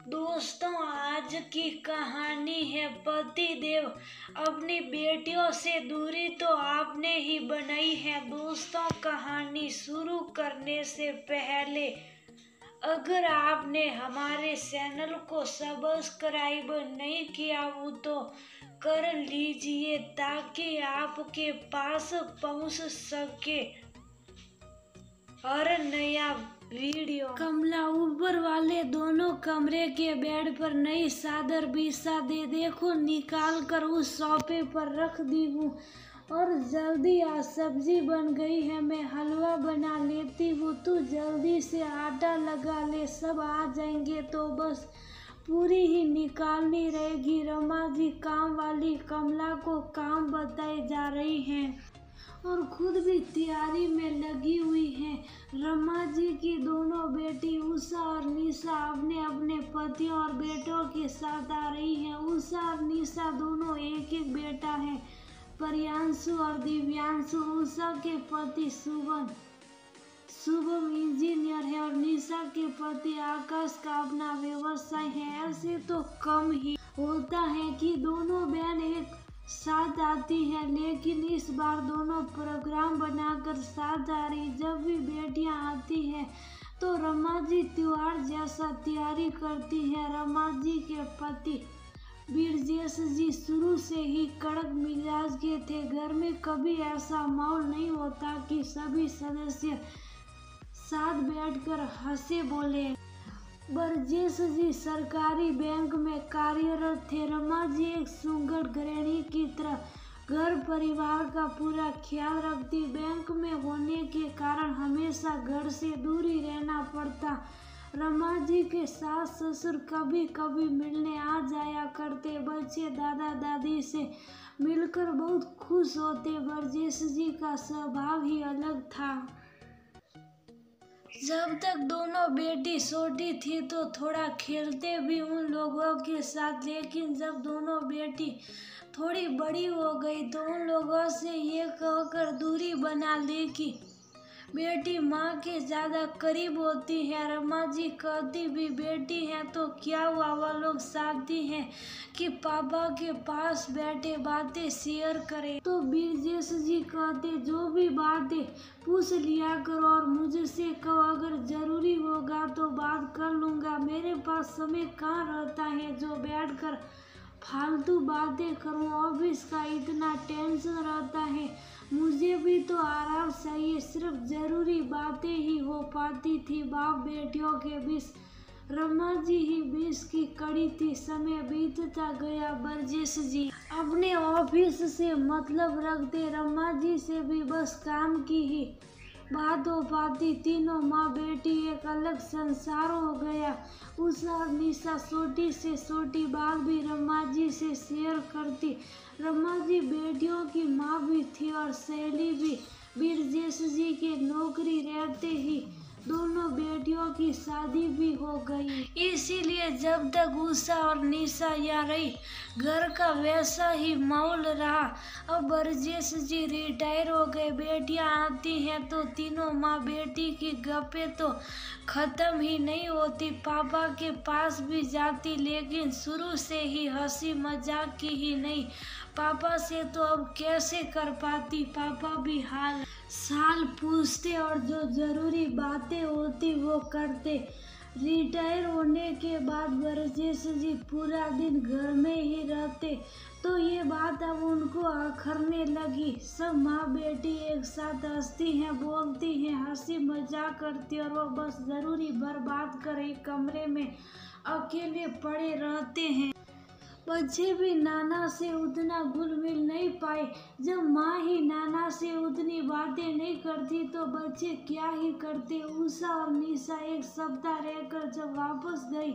दोस्तों, आज की कहानी है पति देव अपनी बेटियों से दूरी तो आपने ही बनाई है। दोस्तों, कहानी शुरू करने से पहले अगर आपने हमारे चैनल को सब्सक्राइब नहीं किया हो तो कर लीजिए ताकि आपके पास पहुंच सके हर नया वीडियो। कमला ऊपर वाले दोनों कमरे के बेड पर नई चादर बिछा दे, देखो निकाल कर उस सोफे पर रख दी हूँ। और जल्दी आ, सब्जी बन गई है, मैं हलवा बना लेती हूँ, तू जल्दी से आटा लगा ले, सब आ जाएंगे तो बस पूरी ही निकालनी रहेगी। रमा जी काम वाली कमला को काम बताए जा रही हैं और खुद भी तैयारी में लगी हुई हैं। रमा जी की दोनों बेटी उषा और निशा अपने अपने पतियों और बेटों के साथ आ रही हैं। उषा और निशा दोनों एक एक बेटा है, प्रियांशु और दिव्यांशु। उषा के पति शुभम इंजीनियर है और निशा के पति आकाश का अपना व्यवसाय है। ऐसे तो कम ही होता है कि दोनों बहन एक साथ आती है, लेकिन इस बार दोनों प्रोग्राम बनाकर साथ आ रही। जब भी बेटियां आती हैं तो रमा जी त्योहार जैसा तैयारी करती है। रमा जी के पति ब्रजेश जी शुरू से ही कड़क मिजाज के थे। घर में कभी ऐसा माहौल नहीं होता कि सभी सदस्य साथ बैठकर हंसे बोले। ब्रजेश जी सरकारी बैंक में कार्यरत थे। रमा जी एक सुगढ़ गृहिणी की तरह घर परिवार का पूरा ख्याल रखती। बैंक में होने के कारण हमेशा घर से दूर ही रहना पड़ता। रमा जी के सास ससुर कभी कभी मिलने आ जाया करते। बच्चे दादा दादी से मिलकर बहुत खुश होते। ब्रजेश जी का स्वभाव ही अलग था। जब तक दोनों बेटी छोटी थी तो थोड़ा खेलते भी उन लोगों के साथ, लेकिन जब दोनों बेटी थोड़ी बड़ी हो गई तो उन लोगों से ये कहकर दूरी बना ली कि बेटी माँ के ज़्यादा करीब होती है। रमा जी कहती भी बेटी है तो क्या हुआ, वह लोग चाहती हैं कि पापा के पास बैठे बातें शेयर करें। तो ब्रजेश जी कहते जो भी बातें पूछ लिया करो और मुझसे कहो, अगर जरूरी होगा तो बात कर लूँगा। मेरे पास समय कहाँ रहता है जो बैठकर फालतू बातें करूँ, ऑफिस का इतना टेंशन रहता है, मुझे भी तो आराम चाहिए। सिर्फ जरूरी बातें ही हो पाती थी बाप बेटियों के बीच। रमा जी ही बीच की कड़ी थी। समय बीतता गया। ब्रजेश जी अपने ऑफिस से मतलब रखते, रमा जी से भी बस काम की ही बात हो पाती। तीनों माँ बेटी एक अलग संसार हो गया। उषा और निशा छोटी से छोटी बात भी रमा जी से शेयर करती। रमा जी बेटियों की माँ भी थी और सहेली भी। ब्रजेश जी के नौकरी रहते ही दोनों बेटियों की शादी भी हो गई। इसीलिए जब तक उषा और निशा यहाँ रही घर का वैसा ही माहौल रहा। अब ब्रजेश जी रिटायर हो गए। बेटियां आती हैं तो तीनों माँ बेटी की गप्पें तो खत्म ही नहीं होती। पापा के पास भी जाती, लेकिन शुरू से ही हंसी मजाक की ही नहीं। पापा से तो अब कैसे कर पाती, पापा भी हाल साल पूछते और जो जरूरी बातें होती वो करते। रिटायर होने के बाद ब्रजेश जी पूरा दिन घर में ही रहते तो ये बात अब उनको अखरने लगी। सब माँ बेटी एक साथ हंसती हैं, बोलती हैं, हंसी मजाक करती और वो बस जरूरी भर बात कर एक कमरे में अकेले पड़े रहते हैं। बच्चे भी नाना से उतना घुल मिल नहीं पाए। जब माँ ही नाना से उतनी बातें नहीं करती तो बच्चे क्या ही करते। उषा और निशा एक सप्ताह रहकर जब वापस गई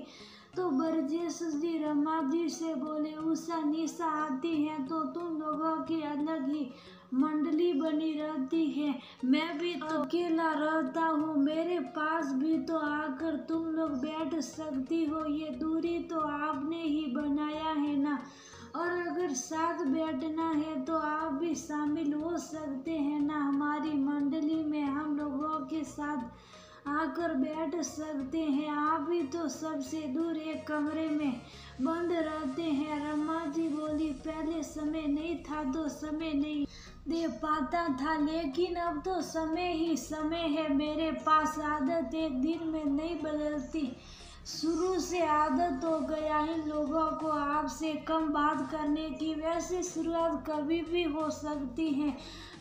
तो ब्रजेश जी रमा जी से बोले, उषा निशा आती हैं तो तुम लोगों की अलग ही मंडली बनी रहती है, मैं भी तो अकेला रहता हूँ, मेरे पास भी तो आकर तुम लोग बैठ सकती हो। ये दूरी तो आपने ही बनाया है ना, और अगर साथ बैठना है तो आप भी शामिल हो सकते हैं ना हमारी मंडली में। हम लोगों के साथ आकर बैठ सकते हैं। आप भी तो सबसे दूर एक कमरे में बंद रहते हैं। रमा जी बोली, पहले समय नहीं था तो समय नहीं दे पाता था, लेकिन अब तो समय ही समय है मेरे पास। आदत एक दिन में नहीं बदलती, शुरू से आदत हो गया इन लोगों को आपसे कम बात करने की। वैसे शुरुआत कभी भी हो सकती है।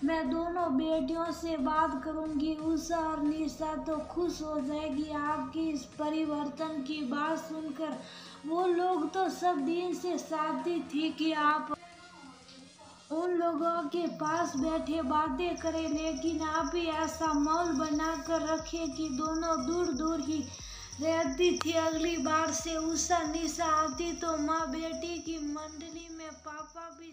मैं दोनों बेटियों से बात करूंगी। उषा और निशा तो खुश हो जाएगी आपकी इस परिवर्तन की बात सुनकर। वो लोग तो सब दिन से चाहती थी कि आप उन लोगों के पास बैठे बातें करें, लेकिन आप ही ऐसा माहौल बना कर रखे कि दोनों दूर दूर ही रहती थी। अगली बार से उषा निशा आती तो माँ बेटी की मंडली में पापा भी